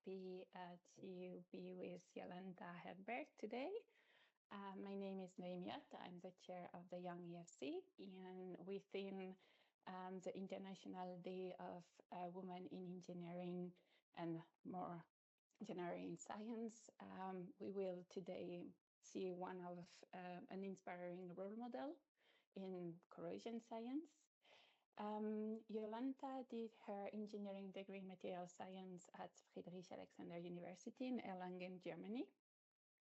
happy to be with Yolanda Hedberg today. My name is Noémiette. I'm the chair of the Young EFC, and within the International Day of Women in Engineering and more generally in science, we will today see one of an inspiring role model in corrosion science. Yolanda did her engineering degree in material science at Friedrich Alexander University in Erlangen, Germany.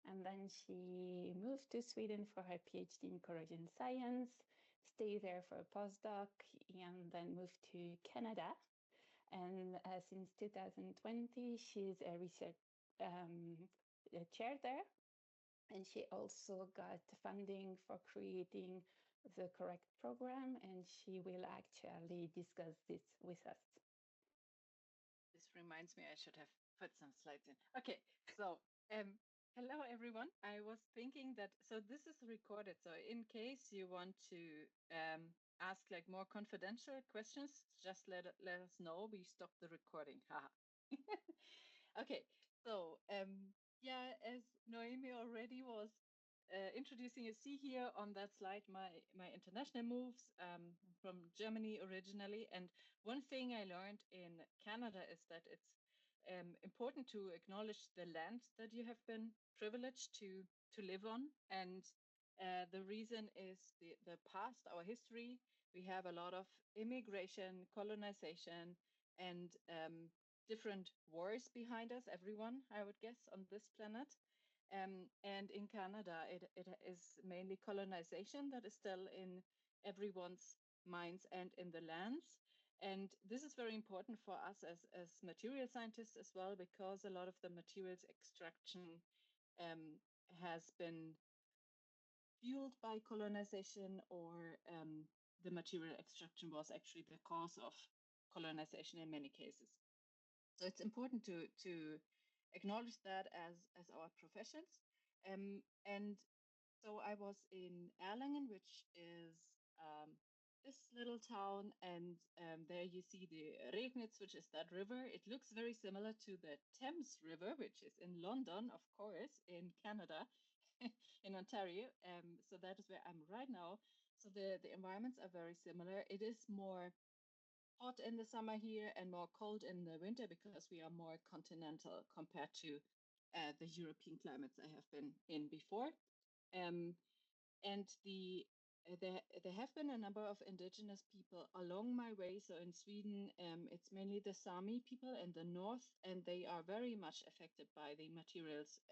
And then she moved to Sweden for her PhD in corrosion science, stayed there for a postdoc, and then moved to Canada. And since 2020, she's a research chair there. And she also got funding for creating the correct program, and she will actually discuss this with us. This reminds me I should have put some slides in. Okay, so hello everyone. I was thinking that, so this is recorded, so in case you want to ask like more confidential questions, just let us know. We stop the recording. Okay, so yeah, as Noemi already was introducing, you see here on that slide my international moves from Germany originally. And one thing I learned in Canada is that it's important to acknowledge the land that you have been privileged to live on. And the reason is the past, our history. We have a lot of immigration, colonization, and different wars behind us, everyone, I would guess, on this planet. And in Canada, it is mainly colonization that is still in everyone's minds and in the lands. And this is very important for us as material scientists as well, because a lot of the materials extraction has been fueled by colonization, or the material extraction was actually the cause of colonization in many cases. So it's important to acknowledge that as our professions. And so I was in Erlangen, which is this little town, and there you see the Regnitz, which is that river. It looks very similar to the Thames River, which is in London, of course, in Canada, in Ontario. So that is where I'm right now. So the environments are very similar. It is more hot in the summer here and more cold in the winter, because we are more continental compared to the European climates I have been in before. And there have been a number of indigenous people along my way. So in Sweden, it's mainly the Sami people in the north, and they are very much affected by the materials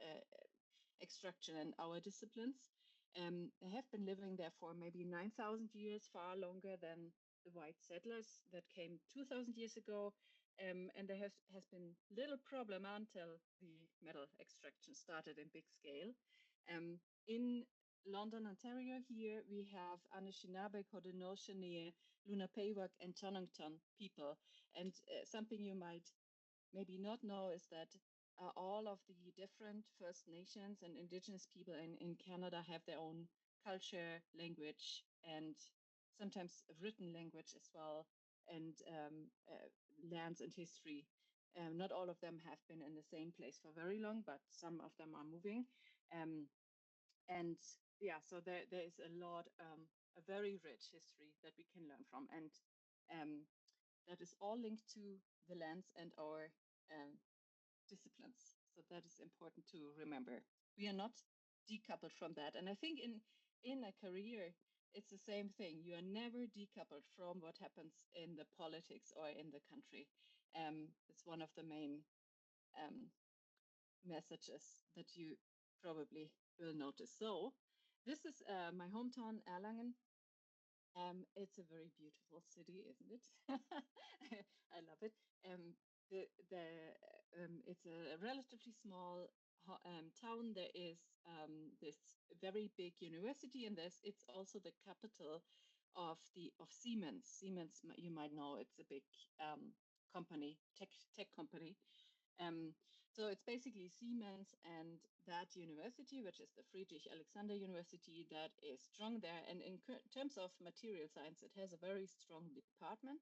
extraction and our disciplines. They have been living there for maybe 9,000 years, far longer than the white settlers that came 2,000 years ago. And there has been little problem until the metal extraction started in big scale. In London, Ontario, here we have Anishinaabe, Haudenosaunee, Lenape and Tonongton people. And something you might maybe not know is that all of the different First Nations and Indigenous people in Canada have their own culture, language, and sometimes written language as well, and lands and history. Not all of them have been in the same place for very long, but some of them are moving. And yeah, so there is a lot, a very rich history that we can learn from. And that is all linked to the lands and our disciplines. So that is important to remember. We are not decoupled from that. And I think in a career, it's the same thing. You are never decoupled from what happens in the politics or in the country. It's one of the main messages that you probably will notice. So this is my hometown, Erlangen. It's a very beautiful city, isn't it? I love it. It's a relatively small town. There is this very big university, and it's also the capital of Siemens. Siemens, you might know, it's a big company, tech company. So it's basically Siemens and that university, which is the Friedrich Alexander University, that is strong there. And in terms of material science, it has a very strong department,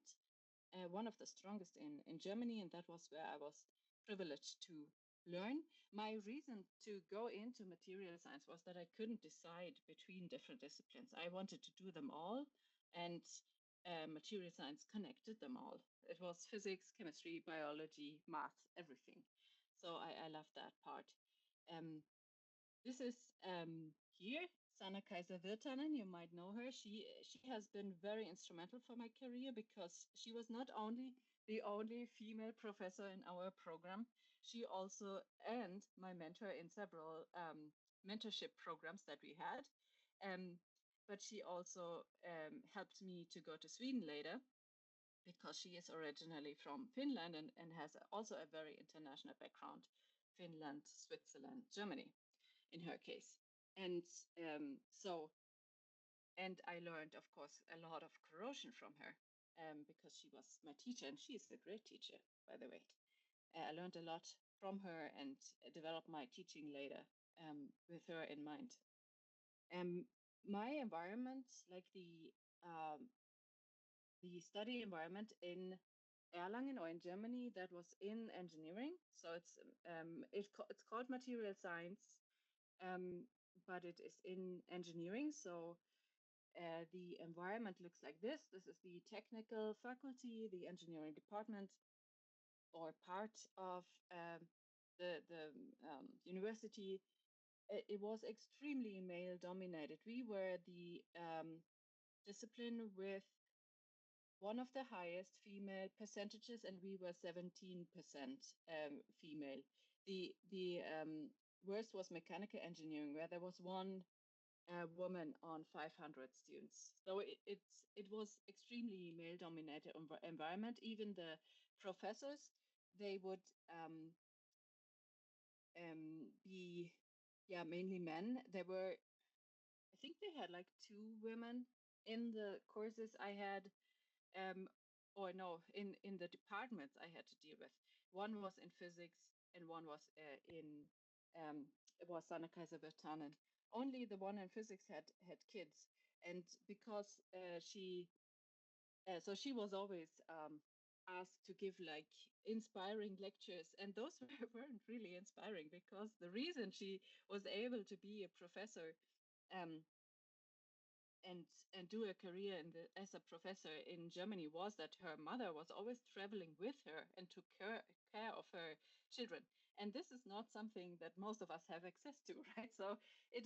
one of the strongest in Germany. And that was where I was privilege to learn. My reason to go into material science was that I couldn't decide between different disciplines. I wanted to do them all, and material science connected them all. It was physics, chemistry, biology, math, everything. So I love that part. This is here, Sanna Virtanen. You might know her. She has been very instrumental for my career because she was not only the only female professor in our program, she also and my mentor in several mentorship programs that we had. But she also helped me to go to Sweden later because she is originally from Finland and has also a very international background, Finland, Switzerland, Germany in her case. And and I learned, of course, a lot of corrosion from her because she was my teacher, and she is a great teacher, by the way. I learned a lot from her and developed my teaching later with her in mind. My environment, like the study environment in Erlangen or in Germany, that was in engineering. So it's called material science, but it is in engineering. So the environment looks like this. This is the technical faculty, the engineering department, or part of the university. It was extremely male dominated. We were the discipline with one of the highest female percentages, and we were 17% female. The worst was mechanical engineering, where there was one woman on 500 students. So it was extremely male dominated environment. Even the professors, they would be mainly men. There were, I think they had like 2 women in the courses I had, or no, in the departments I had to deal with. One was in physics and one was it was Sanna Virtanen. Only the one in physics had kids, and because she was always asked to give like inspiring lectures, and those weren't really inspiring because the reason she was able to be a professor and do a career as a professor in Germany was that her mother was always traveling with her and took care of her children. And this is not something that most of us have access to, right? So it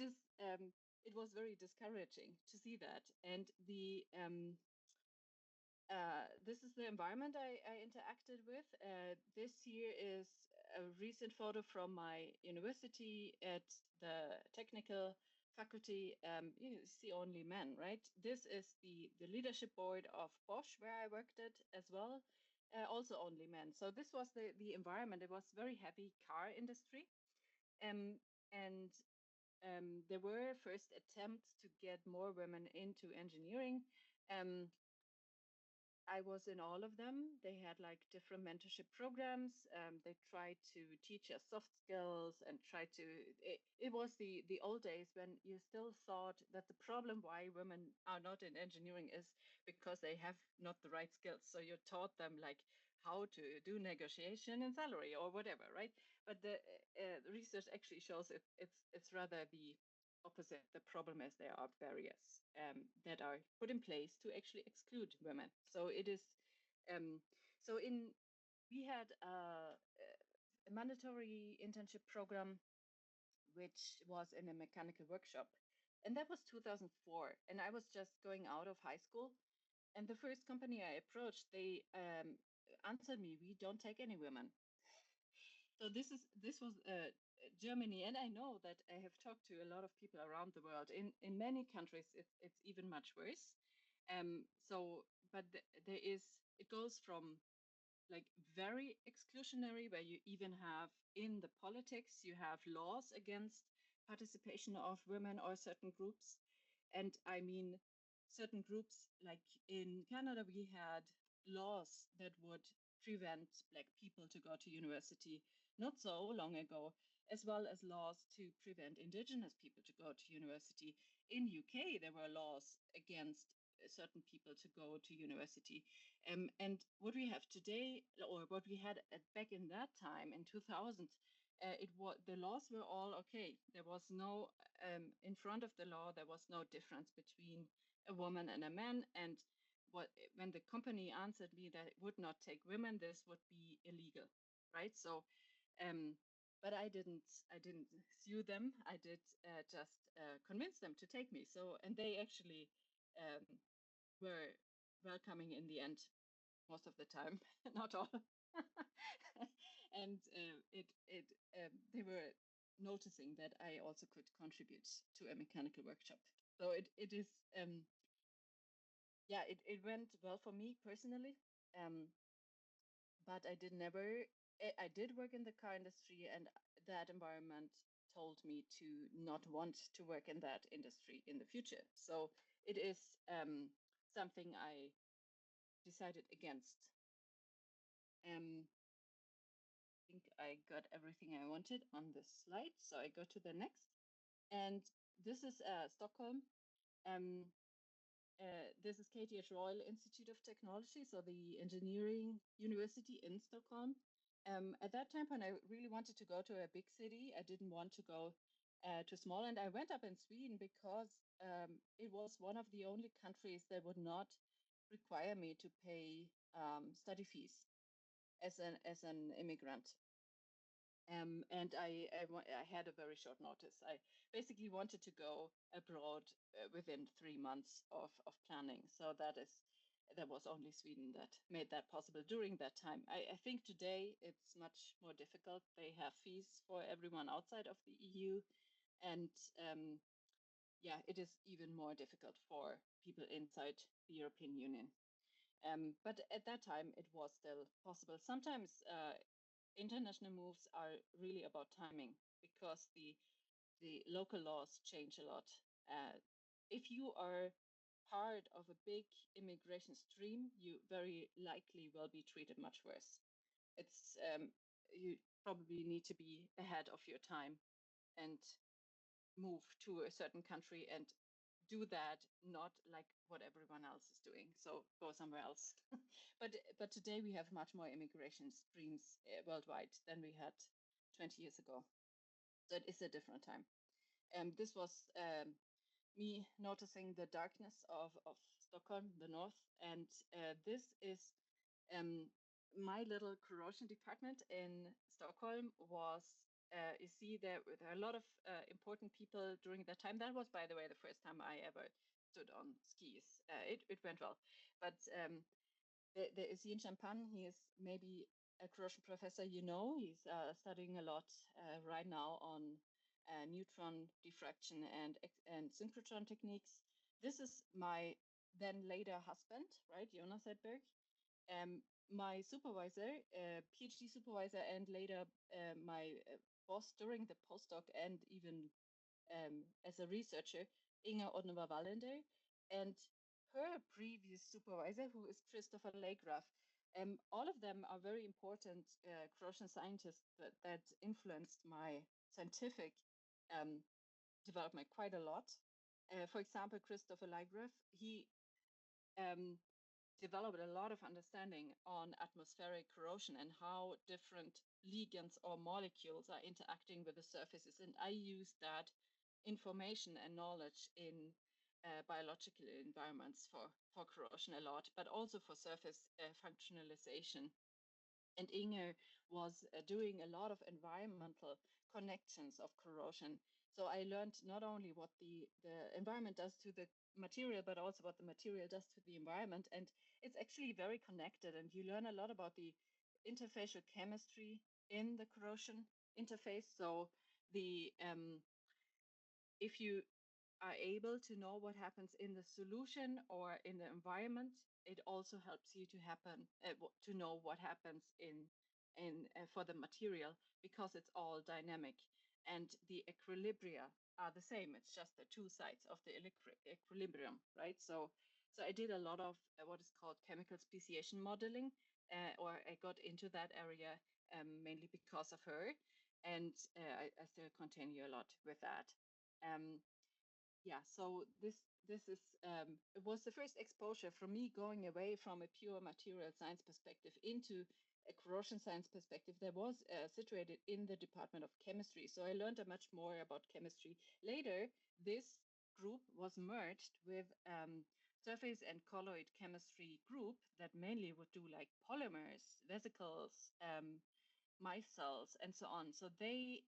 was very discouraging to see that. And this is the environment I interacted with. This here is a recent photo from my university at the technical faculty. You see only men, right? This is the leadership board of Bosch, where I worked at as well. Also only men. So this was the environment. It was very heavy car industry. And there were first attempts to get more women into engineering. I was in all of them. They had like different mentorship programs. They tried to teach us soft skills and tried to. It was the old days when you still thought that the problem why women are not in engineering is because they have not the right skills. So you taught them like how to do negotiation and salary or whatever, right? But the research actually shows it's rather the opposite. The problem is there are barriers that are put in place to actually exclude women. So it is. We had a mandatory internship program, which was in a mechanical workshop, and that was 2004. And I was just going out of high school, and the first company I approached, they answered me, "We don't take any women." So this was Germany, and I know that I have talked to a lot of people around the world. In many countries, it's even much worse. But it goes from like very exclusionary, where you even have in the politics, you have laws against participation of women or certain groups. And I mean, certain groups, like in Canada, we had laws that would prevent Black people to go to university not so long ago, as well as laws to prevent Indigenous people to go to university. In UK, there were laws against certain people to go to university. And what we have today, or what we had back in that time in 2000, the laws were all okay. There was no in front of the law. There was no difference between a woman and a man. And when the company answered me that it would not take women, this would be illegal, right? So, but I didn't sue them. I did just convince them to take me. So, and they actually were welcoming in the end, most of the time, not all. And they were noticing that I also could contribute to a mechanical workshop. So it is yeah, it went well for me personally, but I did work in the car industry, and that environment told me to not want to work in that industry in the future. So it is something I decided against. I think I got everything I wanted on this slide, so I go to the next. And this is Stockholm. This is KTH Royal Institute of Technology, so the engineering university in Stockholm. At that time, when I really wanted to go to a big city, I didn't want to go to small, and I went up in Sweden because it was one of the only countries that would not require me to pay study fees as an immigrant. And I had a very short notice. I basically wanted to go abroad within 3 months of planning. So that was only Sweden that made that possible during that time. I think today it's much more difficult. They have fees for everyone outside of the EU. And yeah, it is even more difficult for people inside the European Union. But at that time, it was still possible. Sometimes international moves are really about timing because the local laws change a lot. If you are part of a big immigration stream, you very likely will be treated much worse. It's you probably need to be ahead of your time and move to a certain country and do that not like what everyone else is doing. So go somewhere else. But today we have much more immigration streams worldwide than we had 20 years ago. So it is a different time. This was me noticing the darkness of Stockholm, the north, and this is my little corrosion department in Stockholm was. You see, there are a lot of important people during that time. That was, by the way, the first time I ever stood on skis. It went well. But there is Yin Champagne. He is maybe a corrosion professor, you know. He's studying a lot right now on neutron diffraction and synchrotron techniques. This is my then later husband, right, Yolanda Hedberg. My supervisor, PhD supervisor, and later my boss during the postdoc and even as a researcher, Odnevall, and her previous supervisor, who is Christopher Lagraf. All of them are very important corrosion scientists that influenced my scientific development quite a lot. For example, Christopher Lagraf, he developed a lot of understanding on atmospheric corrosion and how different ligands or molecules are interacting with the surfaces. And I use that information and knowledge in biological environments for corrosion a lot, but also for surface functionalization. And Inge was doing a lot of environmental connections of corrosion. So I learned not only what the environment does to the material, but also what the material does to the environment. And it's actually very connected. And you learn a lot about the interfacial chemistry in the corrosion interface. So the if you are able to know what happens in the solution or in the environment, it also helps you to know what happens in for the material, because it's all dynamic and the equilibria are the same. It's just the two sides of the equilibrium, right? So I did a lot of what is called chemical speciation modeling, or I got into that area mainly because of her, and I still continue a lot with that. yeah, so this is it was the first exposure for me going away from a pure material science perspective into a corrosion science perspective that was situated in the Department of Chemistry. So I learned much more about chemistry. Later, this group was merged with surface and colloid chemistry group that mainly would do like polymers, vesicles, micelles, and so on. So they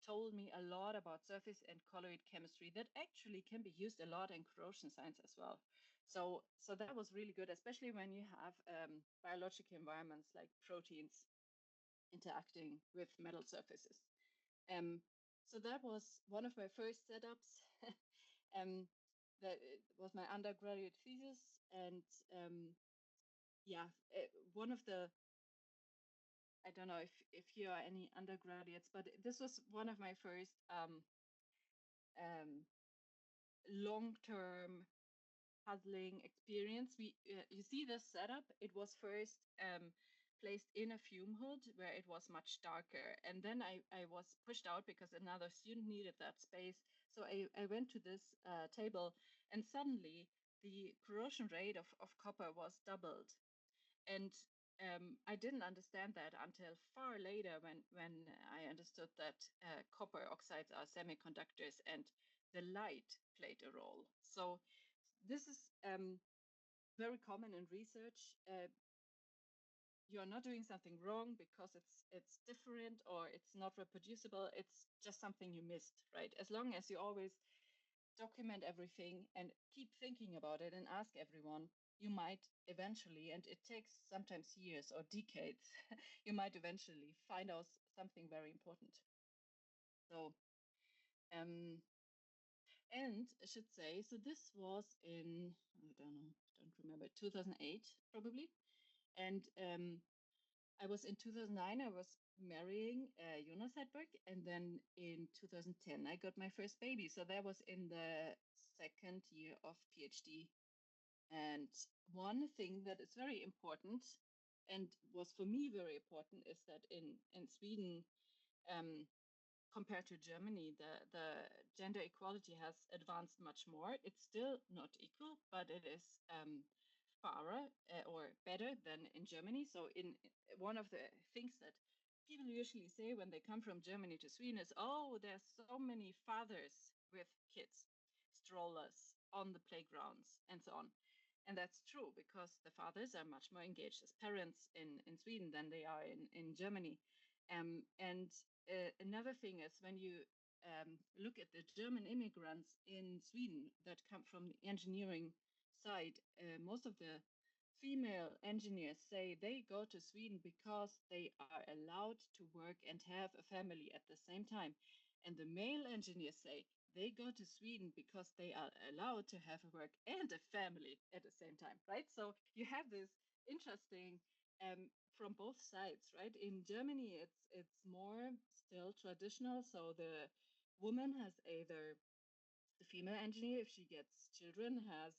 told me a lot about surface and colloid chemistry that actually can be used a lot in corrosion science as well. So that was really good, especially when you have biological environments like proteins interacting with metal surfaces. So that was one of my first setups. That was my undergraduate thesis, and yeah, one of the, I don't know if you are any undergraduates, but this was one of my first long-term puzzling experience. You see this setup. It was first placed in a fume hood where it was much darker, and then I was pushed out because another student needed that space. So I went to this table, and suddenly the corrosion rate of copper was doubled. And I didn't understand that until far later when I understood that copper oxides are semiconductors and the light played a role. So this is very common in research. You're not doing something wrong because it's different or it's not reproducible. It's just something you missed, right? As long as you always document everything and keep thinking about it and ask everyone, you might eventually, and it takes sometimes years or decades, you might eventually find out something very important. So, and I should say, so this was in, I don't remember, 2008 probably. And I was in 2009, I was marrying Yolanda Hedberg, and then in 2010, I got my first baby. So that was in the second year of PhD. And one thing that is very important and was for me very important is that in Sweden, compared to Germany, the gender equality has advanced much more. It's still not equal, but it is far or better than in Germany. So in one of the things that people usually say when they come from Germany to Sweden is, oh, there's so many fathers with kids, strollers on the playgrounds and so on. And that's true because the fathers are much more engaged as parents in Sweden than they are in Germany. And another thing is when you look at the German immigrants in Sweden that come from the engineering side, most of the female engineers say they go to Sweden because they are allowed to work and have a family at the same time. And the male engineers say they go to Sweden because they are allowed to have a work and a family at the same time, right? So you have this interesting from both sides, right? In Germany, it's more still traditional. So the woman has either, the female engineer, if she gets children, has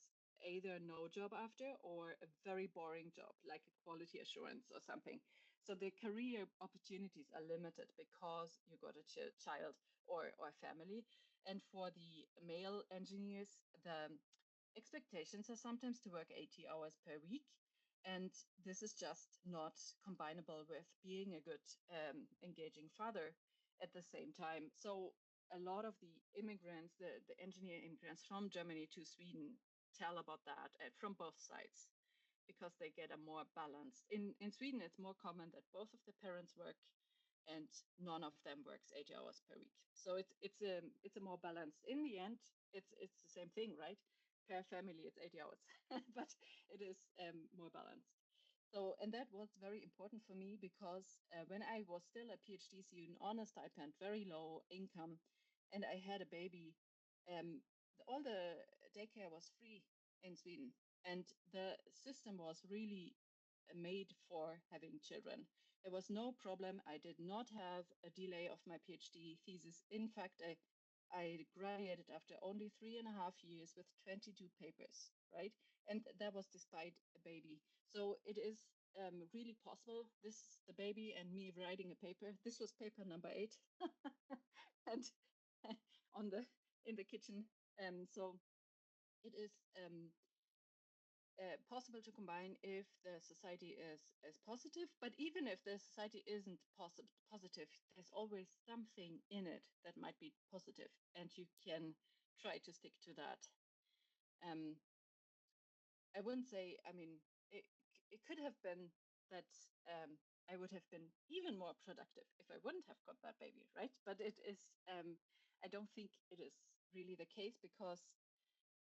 either no job after or a very boring job, like a quality assurance or something. So the career opportunities are limited because you got a child or a family. And for the male engineers, the expectations are sometimes to work 80 hours per week. And this is just not combinable with being a good, engaging father at the same time. So a lot of the immigrants, the engineer immigrants from Germany to Sweden, tell about that from both sides because they get a more balanced. In Sweden, it's more common that both of the parents work and none of them works 80 hours per week. So it's a more balanced. In the end, it's the same thing, right? Per family, it's 80 hours, but it is more balanced. So, and that was very important for me because when I was still a PhD student on a stipend, very low income, and I had a baby, all the daycare was free in Sweden. And the system was really made for having children. There was no problem. I did not have a delay of my PhD thesis. In fact, I graduated after only 3.5 years with 22 papers, right? And that was despite a baby. So it is really possible. This is the baby and me writing a paper. This was paper number 8. And in the kitchen So it is possible to combine if the society is positive, but even if the society isn't positive, there's always something in it that might be positive, and you can try to stick to that. I wouldn't say, I mean, it could have been that I would have been even more productive if I wouldn't have got that baby, right? But it is, I don't think it is really the case, because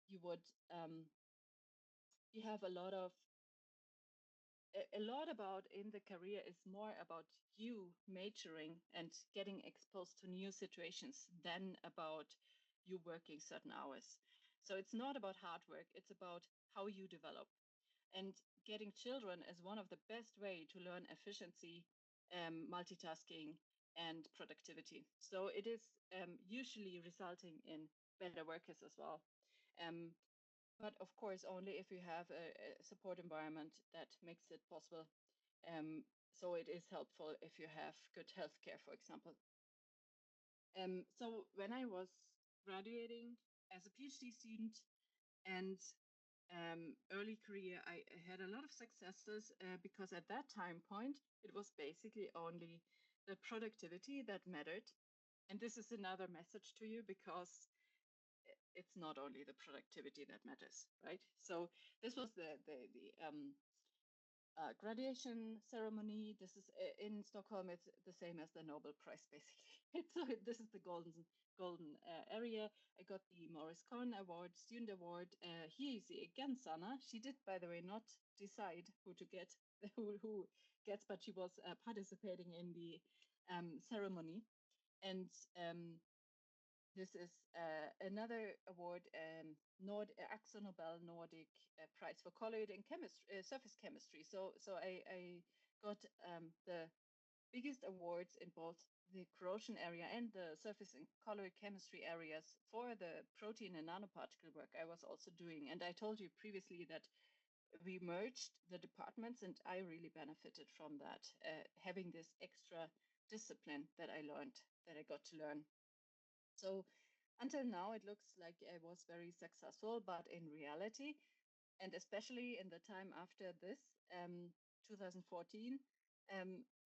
you would, you have a lot about in the career is more about you maturing and getting exposed to new situations than about you working certain hours. So it's not about hard work, it's about how you develop. And getting children is one of the best way to learn efficiency, multitasking, and productivity. So it is usually resulting in better workers as well. But of course, only if you have a support environment that makes it possible. So it is helpful if you have good healthcare, for example. So when I was graduating as a PhD student and early career, I had a lot of successes because at that time point, it was basically only the productivity that mattered. And this is another message to you, because it's not only the productivity that matters, right? So this was the graduation ceremony. This is in Stockholm. It's the same as the Nobel Prize, basically. So this is the golden area. I got the Maurice Cohn Award, Student Award. Here you see again Sanna. She did, by the way, not decide who to get, who gets, but she was participating in the ceremony. And this is another award, Axel Nobel Nordic Prize for colloid and chemistry, surface chemistry. So I got the biggest awards in both the corrosion area and the surface and colloid chemistry areas for the protein and nanoparticle work I was also doing. And I told you previously that we merged the departments, and I really benefited from that, having this extra discipline that I learned, that I got to learn. So until now, it looks like I was very successful, but in reality, and especially in the time after this, 2014,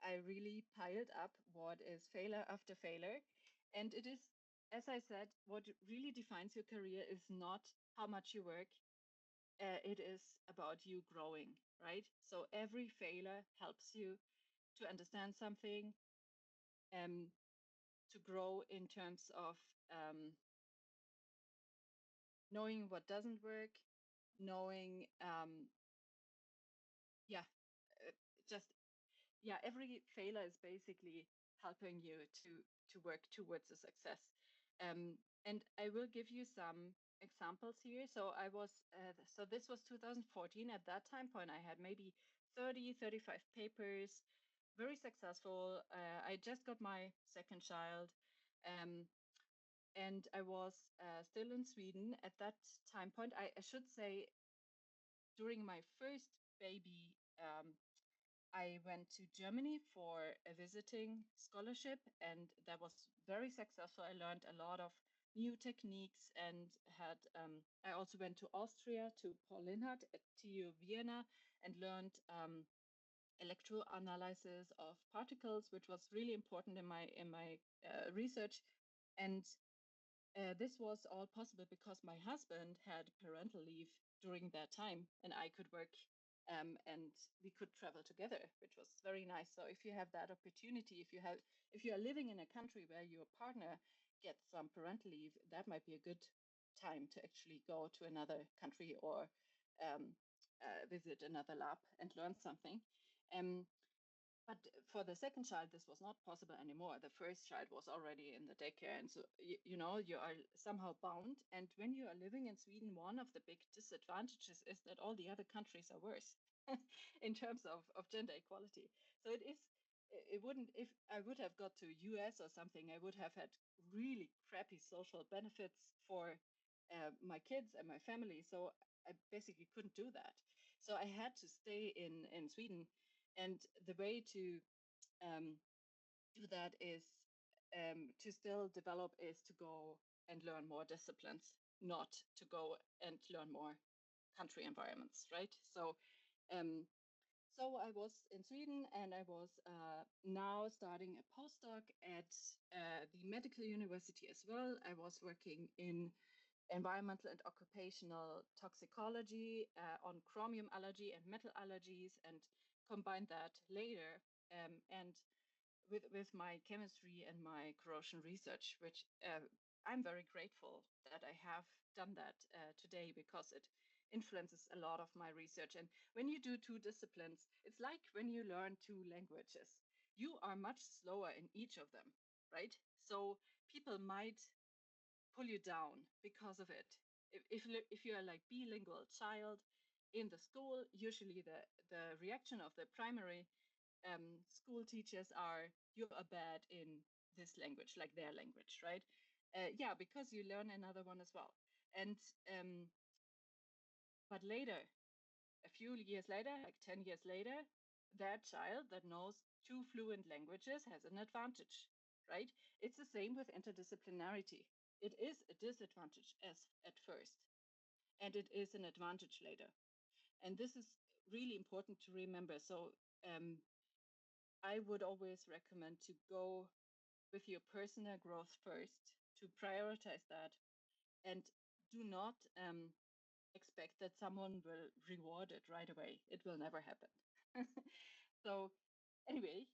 I really piled up what is failure after failure. And it is, as I said, what really defines your career is not how much you work. It is about you growing, right? So every failure helps you to understand something, to grow in terms of knowing what doesn't work, knowing, every failure is basically helping you to work towards a success. And I will give you some examples here. So I was, so this was 2014. At that time point, I had maybe 35 papers, very successful. I just got my second child. And I was still in Sweden at that time point. I should say, during my first baby, I went to Germany for a visiting scholarship, and that was very successful. I learned a lot of new techniques, and had I also went to Austria, to Paul Linhart at TU Vienna, and learned electroanalysis of particles, which was really important in my research. And this was all possible because my husband had parental leave during that time, and I could work, and we could travel together, which was very nice. So if you have that opportunity, if you are living in a country where your partner gets some parental leave, that might be a good time to actually go to another country, or visit another lab and learn something. But for the second child, this was not possible anymore. The first child was already in the daycare. And so, you know, you are somehow bound. And when you are living in Sweden, one of the big disadvantages is that all the other countries are worse in terms of gender equality. So it wouldn't, if I would have got to US or something, I would have had really crappy social benefits for my kids and my family. So I basically couldn't do that. So I had to stay in Sweden. And the way to do that is, to still develop, is to go and learn more disciplines. not to go and learn more country environments, right? So I was in Sweden, and I was now starting a postdoc at the medical university as well. I was working in environmental and occupational toxicology on chromium allergy and metal allergies, and combine that later and with my chemistry and my corrosion research, which I'm very grateful that I have done that today, because it influences a lot of my research. And when you do two disciplines, it's like when you learn two languages, you are much slower in each of them, right? So people might pull you down because of it. If you are like bilingual child in the school, usually the reaction of the primary school teachers are, you are bad in this language, like their language, right? Yeah, because you learn another one as well. And but later, a few years later, like 10 years later, that child that knows two fluent languages has an advantage, right? It's the same with interdisciplinarity. It is a disadvantage as at first, and it is an advantage later. And this is really important to remember. So I would always recommend to go with your personal growth first, to prioritize that, and do not expect that someone will reward it right away. It will never happen. So anyway,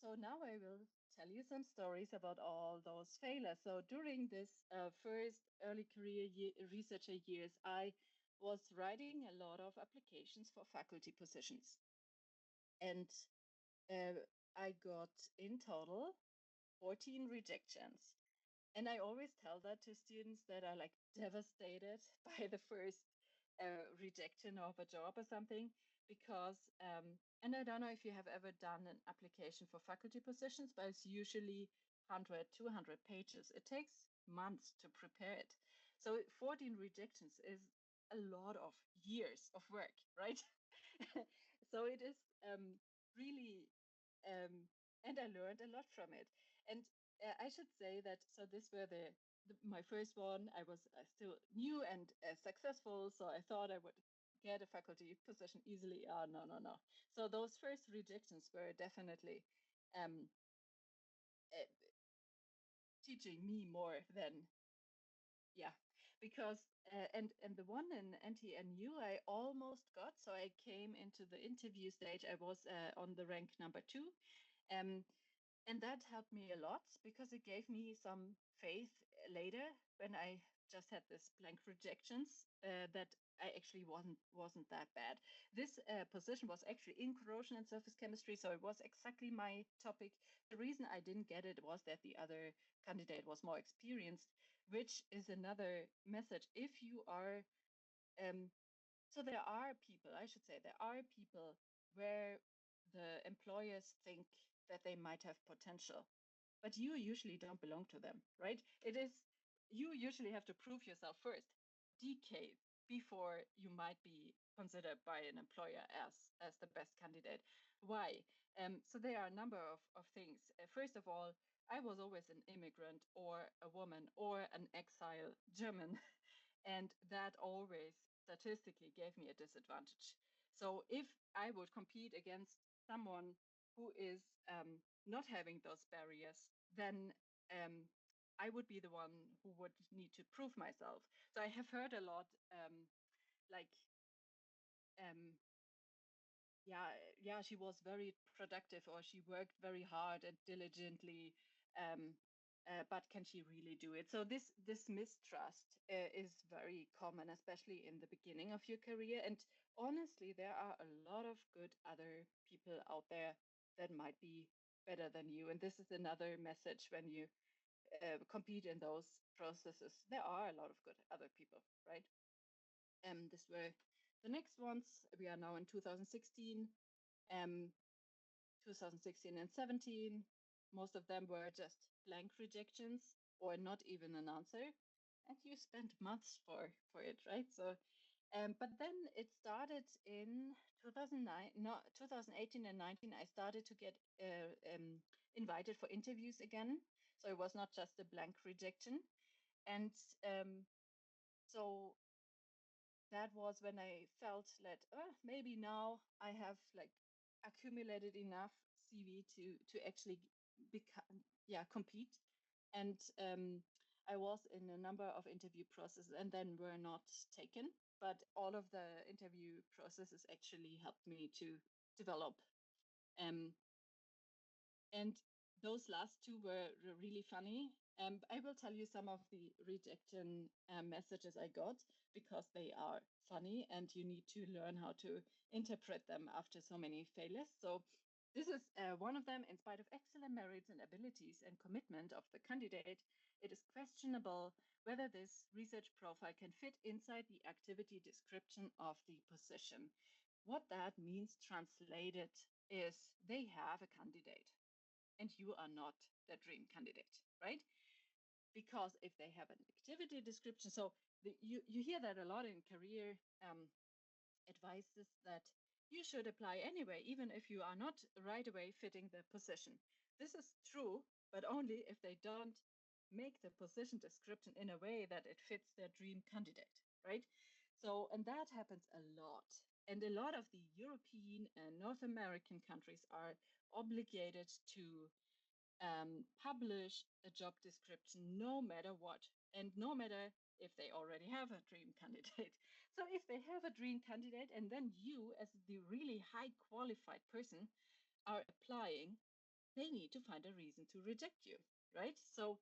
so now I will tell you some stories about all those failures. So during this first early career researcher years, I was writing a lot of applications for faculty positions. And I got in total 14 rejections. And I always tell that to students that are like devastated by the first rejection of a job or something, because, and I don't know if you have ever done an application for faculty positions, but it's usually 100, 200 pages. It takes months to prepare it. So 14 rejections is a lot of years of work, right? So it is really, and I learned a lot from it. And I should say that, so this were my first one. I was still new and successful, so I thought I would get a faculty position easily. No. So those first rejections were definitely teaching me more than, yeah, because and the one in NTNU I almost got. So I came into the interview stage. I was on the rank number 2. And that helped me a lot, because it gave me some faith later, when I just had this blank rejections, that I actually wasn't that bad. This position was actually in corrosion and surface chemistry, so it was exactly my topic. The reason I didn't get it was that the other candidate was more experienced, which is another message. If you are, so there are people, I should say, there are people where the employers think that they might have potential, but you usually don't belong to them, right? You usually have to prove yourself first, decades before you might be considered by an employer as the best candidate. Why? So there are a number of things. First of all, I was always an immigrant or a woman or an exile German, and that always statistically gave me a disadvantage. So if I would compete against someone who is not having those barriers, then I would be the one who would need to prove myself. So I have heard a lot, like, yeah, she was very productive, or she worked very hard and diligently, but can she really do it? So this mistrust is very common, especially in the beginning of your career. And honestly, there are a lot of good other people out there that might be better than you. And this is another message when you compete in those processes. There are a lot of good other people, right? This were the next ones. We are now in 2016. 2016 and 17, most of them were just blank rejections or not even an answer. And you spent months for it, right? So, but then it started in 2018 and 19. I started to get invited for interviews again. So it was not just a blank rejection. And So that was when I felt that maybe now I have like accumulated enough CV to actually become compete. And I was in a number of interview processes and then were not taken. But all of the interview processes actually helped me to develop. And those last two were really funny. I will tell you some of the rejection messages I got because they are funny and you need to learn how to interpret them after so many failures. So this is one of them. In spite of excellent merits and abilities and commitment of the candidate, it is questionable whether this research profile can fit inside the activity description of the position. What that means translated is they have a candidate and you are not the dream candidate, right? Because if they have an activity description, so you hear that a lot in career advices that you should apply anyway, even if you are not right away fitting the position. This is true, but only if they don't make the position description in a way that it fits their dream candidate, right? So, and that happens a lot. And a lot of the European and North American countries are obligated to publish a job description no matter what, and no matter if they already have a dream candidate. So if they have a dream candidate and then you as the really high qualified person are applying, they need to find a reason to reject you, right? So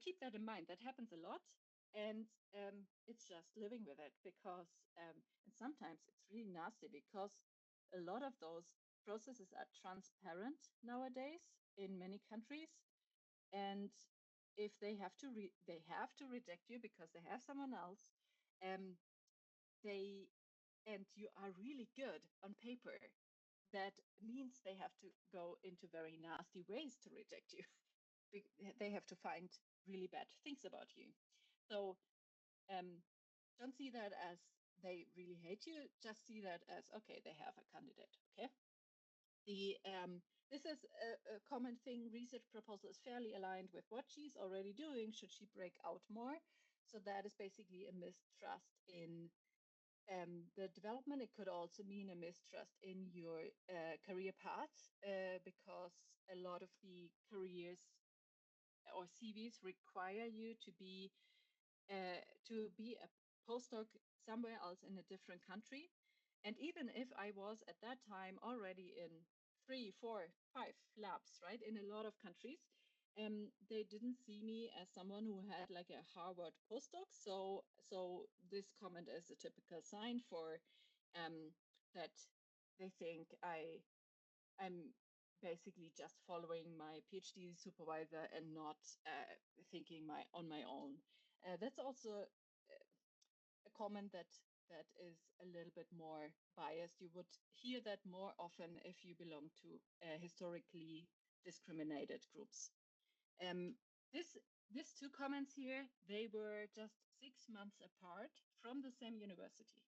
keep that in mind. That happens a lot, and it's just living with it because and sometimes it's really nasty because a lot of those processes are transparent nowadays in many countries, and if they have to reject you because they have someone else, they and you are really good on paper, that means they have to go into very nasty ways to reject you. They have to find really bad things about you. So don't see that as they really hate you, just see that as, okay, they have a candidate. Okay. This is a common thing. Research proposal is fairly aligned with what she's already doing. Should she break out more? So that is basically a mistrust in the development. It could also mean a mistrust in your career path because a lot of the careers or CVs require you to be a postdoc somewhere else in a different country. And even if I was at that time already in 3, 4, 5 labs, right, in a lot of countries, they didn't see me as someone who had like a Harvard postdoc. So this comment is a typical sign for that they think I'm basically just following my PhD supervisor and not thinking on my own. That's also a comment that is a little bit more biased. You would hear that more often if you belong to historically discriminated groups. These two comments here, they were just 6 months apart from the same university.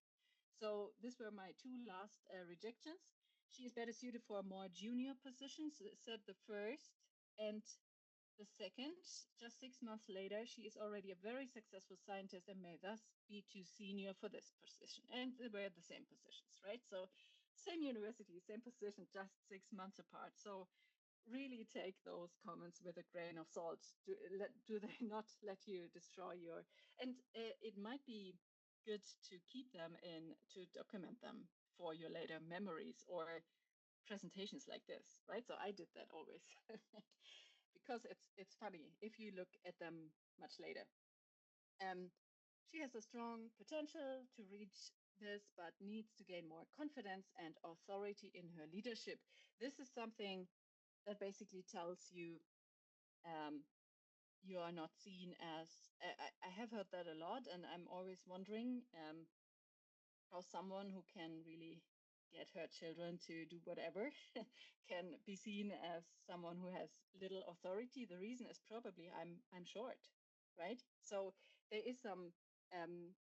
So these were my two last rejections. She is better suited for more junior positions, said the first. And the second, just 6 months later, she is already a very successful scientist and may thus be too senior for this position. And they were the same positions, right? So same university, same position, just 6 months apart. So really take those comments with a grain of salt. Do they not let you destroy your, and it might be good to keep them in, to document them for your later memories or presentations like this, right? So I did that always because it's funny if you look at them much later. She has a strong potential to reach this, but needs to gain more confidence and authority in her leadership. This is something that basically tells you you are not seen as, I have heard that a lot, and I'm always wondering how someone who can really get her children to do whatever can be seen as someone who has little authority. The reason is probably I'm short, right? So there is some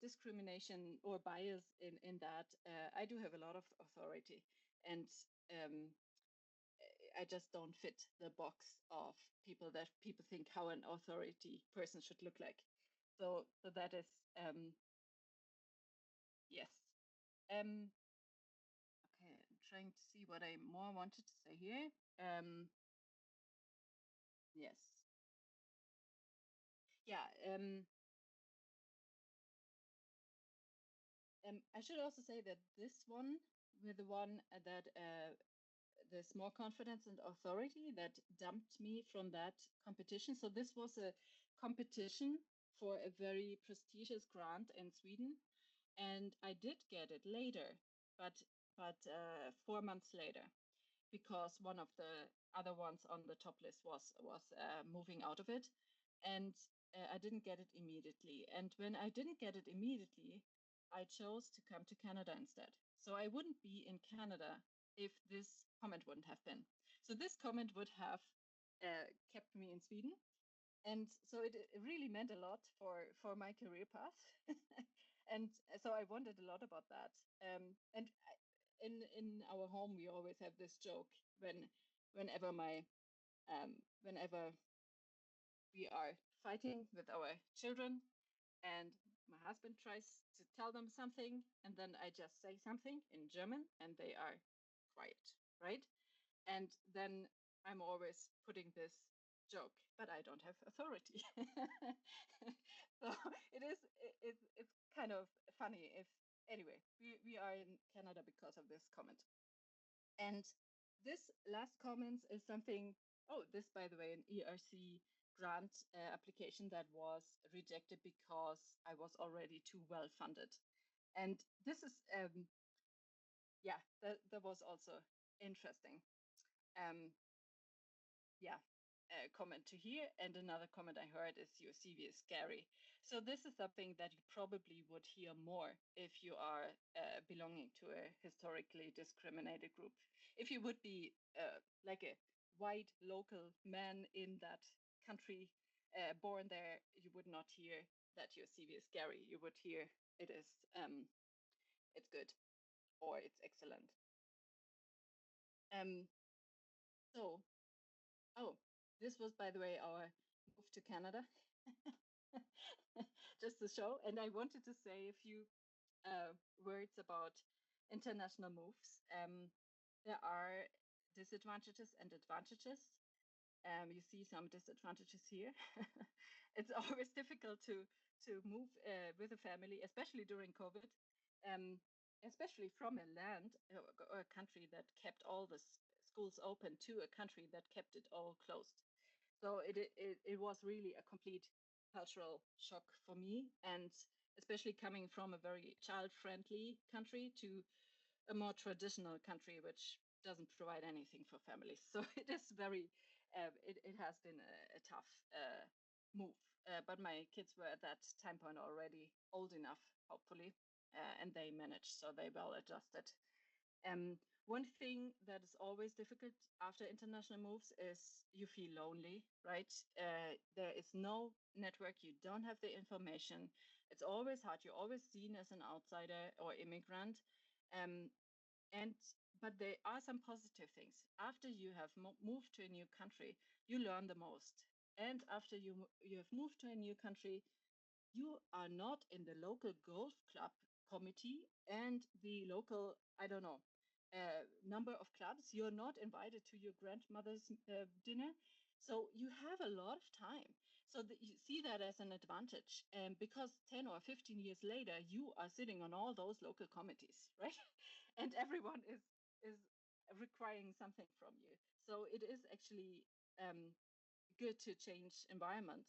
discrimination or bias in that. I do have a lot of authority, and I just don't fit the box of people that people think how an authority person should look like. So that is Yes. Okay, I'm trying to see what I more wanted to say here. Yes. Yeah. I should also say that this one, with the one that there's more confidence and authority, that dumped me from that competition. So this was a competition for a very prestigious grant in Sweden, and I did get it later, but 4 months later, because one of the other ones on the top list was moving out of it, and I didn't get it immediately. And when I didn't get it immediately, I chose to come to Canada instead. So I wouldn't be in Canada if this comment wouldn't have been. So this comment would have kept me in Sweden. And so it really meant a lot for my career path. And so I wondered a lot about that. And in our home, we always have this joke whenever we are fighting with our children, and my husband tries to tell them something, and then I just say something in German, and they are quiet, right? And then I'm always putting this joke, but I don't have authority. So it's kind of funny. If anyway, we are in Canada because of this comment. And this last comment is something, oh, this, by the way, an ERC grant application that was rejected because I was already too well funded. And this is, yeah, that was also interesting. Yeah, a comment to hear. And another comment I heard is your CV is scary. So this is something that you probably would hear more if you are belonging to a historically discriminated group. If you would be like a white local man in that country, born there, you would not hear that your CV is scary. You would hear it is it's good or it's excellent. So, oh, this was, by the way, our move to Canada. Just to show. And I wanted to say a few words about international moves. There are disadvantages and advantages. You see some disadvantages here. It's always difficult to move with a family, especially during COVID, especially from a land or a country that kept all the schools open to a country that kept it all closed. So it was really a complete cultural shock for me, and especially coming from a very child-friendly country to a more traditional country, which doesn't provide anything for families. So it is very, it has been a tough move. But my kids were at that time point already old enough, hopefully, and they managed, so they well adjusted. One thing that is always difficult after international moves is you feel lonely, right? There is no network, you don't have the information. It's always hard. You're always seen as an outsider or immigrant. But there are some positive things. After you have moved to a new country, you learn the most. And after you have moved to a new country, you are not in the local golf club committee and the local, I don't know, number of clubs. You're not invited to your grandmother's dinner. So you have a lot of time. So you see that as an advantage. Because 10 or 15 years later, you are sitting on all those local committees, right? And everyone is requiring something from you. So it is actually good to change environment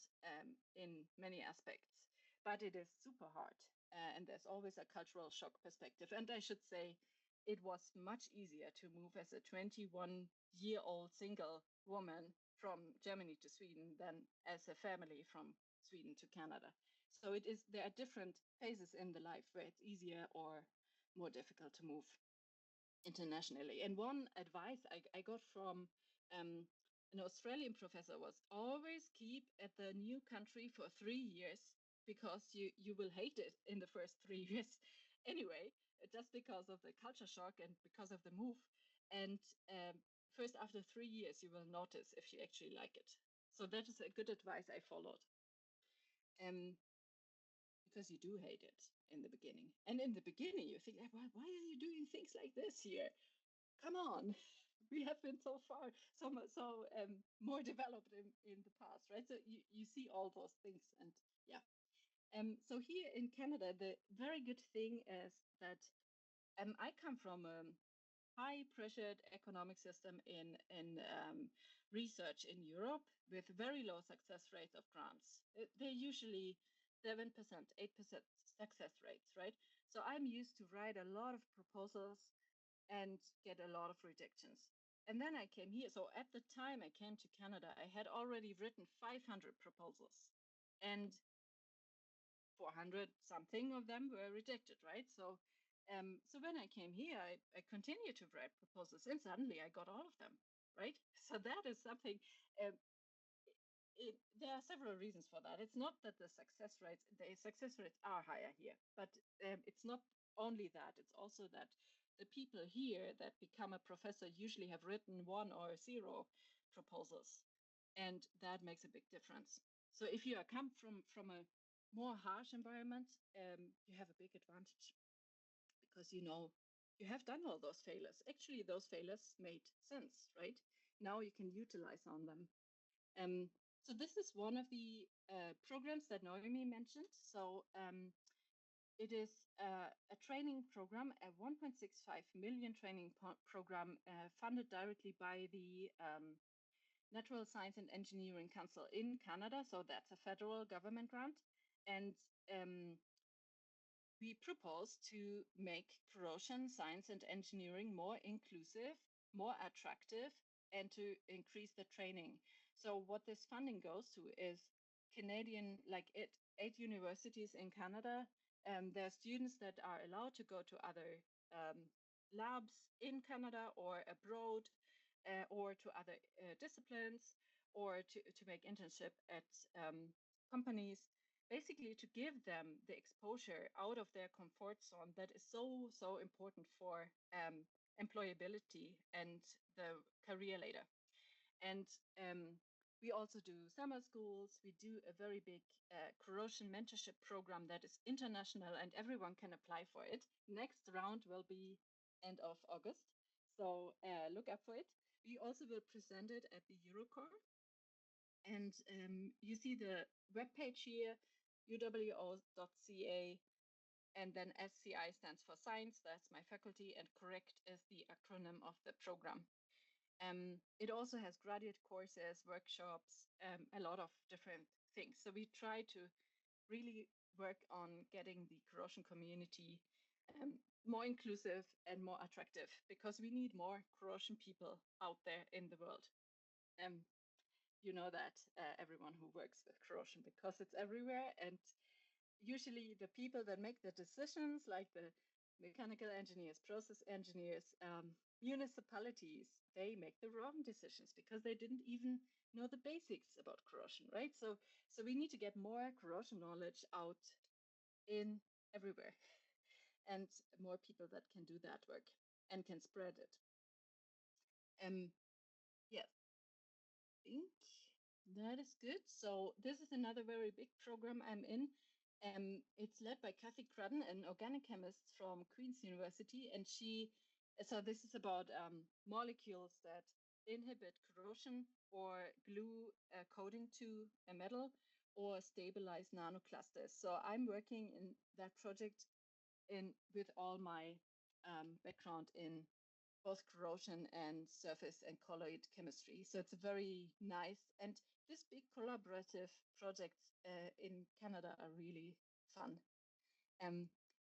in many aspects, but it is super hard. And there's always a cultural shock perspective. And I should say, it was much easier to move as a 21-year-old single woman from Germany to Sweden than as a family from Sweden to Canada. So there are different phases in the life where it's easier or more difficult to move internationally. And one advice I got from an Australian professor was always keep at the new country for 3 years, because you will hate it in the first 3 years anyway, just because of the culture shock and because of the move. And first after 3 years, you will notice if you actually like it. So that is a good advice I followed. because you do hate it in the beginning. And in the beginning, you think, why are you doing things like this here? Come on, we have been so far, so more developed in the past, right? So you see all those things, and yeah. So here in Canada, the very good thing is that I come from a high-pressured economic system in research in Europe with very low success rates of grants. They're usually 7%, 8% success rates, right? So I'm used to write a lot of proposals and get a lot of rejections. And then I came here. So at the time I came to Canada, I had already written 500 proposals, and 400 something of them were rejected, right? So when I came here, I continued to write proposals, and suddenly I got all of them, right? So that is something. There are several reasons for that. It's not that the success rates are higher here, but it's not only that. It's also that the people here that become a professor usually have written 1 or 0 proposals, and that makes a big difference. So if you come from a more harsh environment, you have a big advantage because you have done all those failures. Actually, those failures made sense, right? Now you can utilize on them. So this is one of the programs that Noemi mentioned. So it is a training program, a 1.65 million training program funded directly by the Natural Science and Engineering Council in Canada. So that's a federal government grant. And we propose to make corrosion science and engineering more inclusive, more attractive, and to increase the training. So what this funding goes to is Canadian, like 8 universities in Canada. There are students that are allowed to go to other labs in Canada or abroad, or to other disciplines, or to make internship at companies, basically to give them the exposure out of their comfort zone that is so important for employability and the career later. And we also do summer schools. We do a very big corrosion mentorship program that is international, and everyone can apply for it. Next round will be end of August, so look up for it. We also will present it at the EuroCore. And you see the webpage here, uwo.ca, and then SCI stands for science, that's my faculty, and correct is the acronym of the program. It also has graduate courses, workshops, a lot of different things. So we try to really work on getting the corrosion community more inclusive and more attractive, because we need more corrosion people out there in the world. You know that, everyone who works with corrosion, because it's everywhere. And usually the people that make the decisions, like the mechanical engineers, process engineers, municipalities, they make the wrong decisions because they didn't even know the basics about corrosion, right? So we need to get more corrosion knowledge out in everywhere, and more people that can do that work and can spread it. Yes, I think that is good. So this is another very big program I'm in. It's led by Kathy Crudden, an organic chemist from Queen's University, and so this is about molecules that inhibit corrosion or glue a coating to a metal or stabilize nanoclusters. So I'm working in that project with all my background in both corrosion and surface and colloid chemistry. So it's a very nice, and this big collaborative projects in Canada are really fun.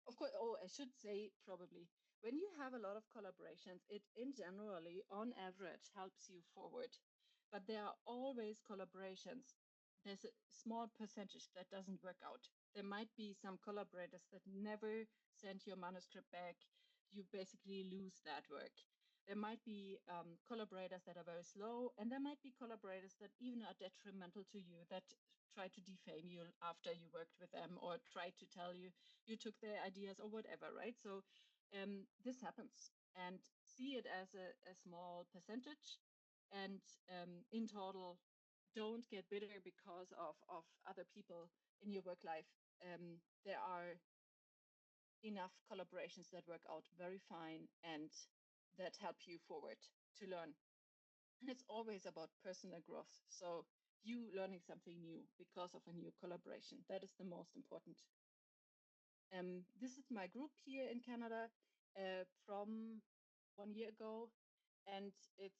Of course, I should say probably, when you have a lot of collaborations, it in generally, on average, helps you forward. But there are always collaborations. There's a small percentage that doesn't work out. There might be some collaborators that never send your manuscript back. You basically lose that work. There might be collaborators that are very slow, and there might be collaborators that even are detrimental to you, that try to defame you after you worked with them, or try to tell you took their ideas or whatever, right? So this happens, and see it as a small percentage. And in total, don't get bitter because of other people in your work life. There are enough collaborations that work out very fine and that help you forward to learn. And it's always about personal growth. So you learning something new because of a new collaboration. That is the most important. This is my group here in Canada from 1 year ago, and it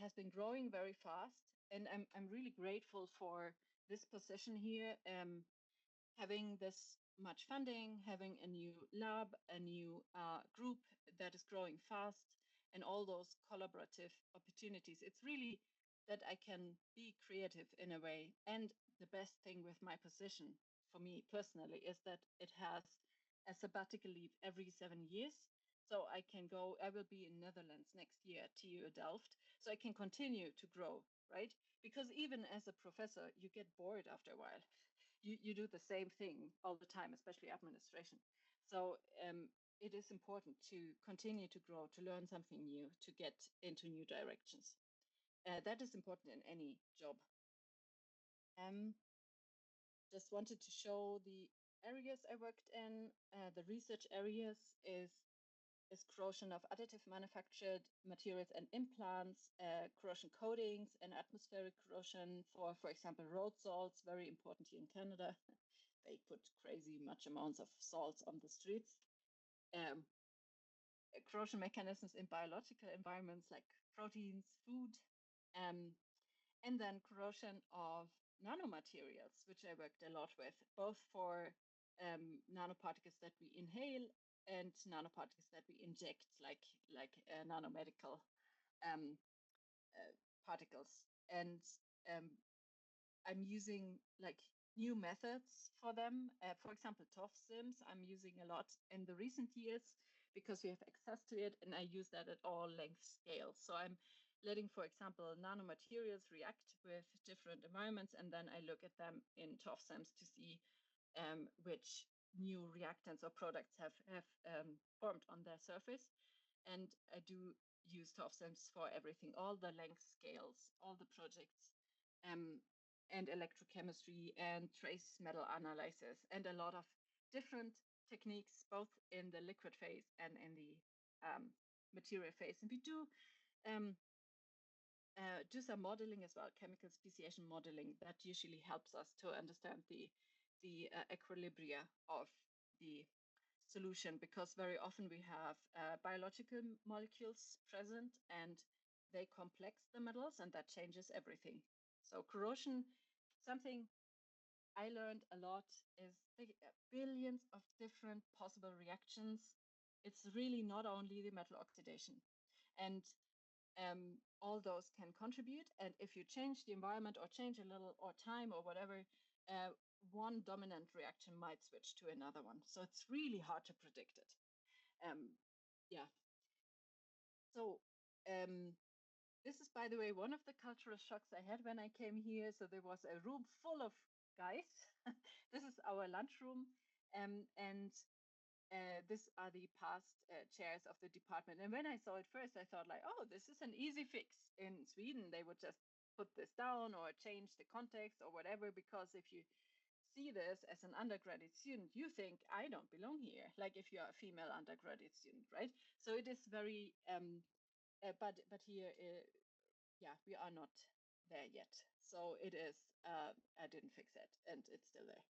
has been growing very fast. And I'm really grateful for this position here, having this much funding, having a new lab, a new group that is growing fast, and all those collaborative opportunities. It's really that I can be creative in a way. And the best thing with my position for me personally is that it has a sabbatical leave every 7 years. So I can go, I will be in Netherlands next year at TU Delft. So I can continue to grow, right? Because even as a professor, you get bored after a while. You do the same thing all the time, especially administration. So it is important to continue to grow, to learn something new, to get into new directions. That is important in any job. Just wanted to show the areas I worked in. The research areas is corrosion of additive manufactured materials and implants, corrosion coatings and atmospheric corrosion for example, road salts, very important here in Canada. They put crazy much amounts of salts on the streets. Corrosion mechanisms in biological environments like proteins, food, and then corrosion of nanomaterials, which I worked a lot with, both for nanoparticles that we inhale and nanoparticles that we inject, like nanomedical particles. And I'm using like new methods for them. For example, TOF sims I'm using a lot in the recent years because we have access to it, and I use that at all length scales. So I'm letting, for example, nanomaterials react with different environments, and then I look at them in TOF sims to see which new reactants or products have formed on their surface. And I do use TOF sims for everything, all the length scales, all the projects, and electrochemistry and trace metal analysis, and a lot of different techniques, both in the liquid phase and in the material phase. And we do some modeling as well, chemical speciation modeling, that usually helps us to understand the equilibria of the solution, because very often we have biological molecules present and they complex the metals, and that changes everything. So corrosion, something I learned a lot, is billions of different possible reactions. It's really not only the metal oxidation. And all those can contribute. And if you change the environment or change a little or time or whatever, one dominant reaction might switch to another one. So it's really hard to predict it. Yeah. So this is, by the way, one of the cultural shocks I had when I came here. So there was a room full of guys. This is our lunchroom. And these are the past chairs of the department. And when I saw it first, I thought like, oh, this is an easy fix. In Sweden, they would just put this down or change the context or whatever, because if you see this as an undergraduate student, you think, I don't belong here, like if you are a female undergraduate student, right? So it is very, but here, yeah, we are not there yet. So it is, I didn't fix it, and it's still there.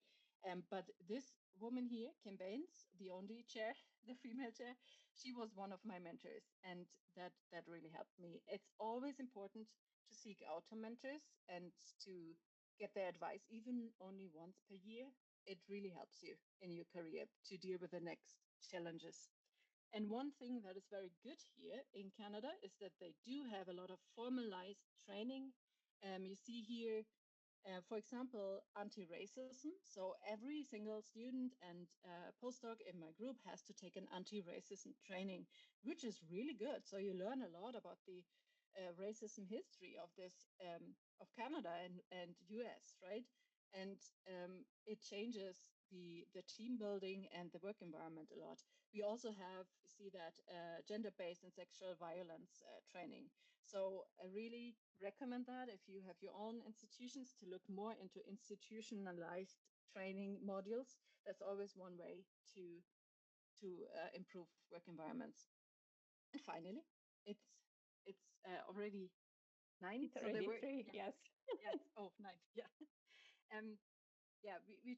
But this woman here, Kim Baines, the only chair, the female chair, she was one of my mentors, and that really helped me. It's always important to seek out mentors and to get their advice, even only once per year. It really helps you in your career to deal with the next challenges. And one thing that is very good here in Canada is that they do have a lot of formalized training. You see here, for example, anti-racism. So every single student and postdoc in my group has to take an anti-racism training, which is really good. So you learn a lot about the racism history of this, of Canada and US, right? And it changes the team building and the work environment a lot. We also see that gender-based and sexual violence training. So I really recommend that if you have your own institutions to look more into institutionalized training modules. That's always one way to improve work environments. And finally, it's already 9. It's already 3, yeah. yes. Yes. Oh, 9. Yeah. Yeah. We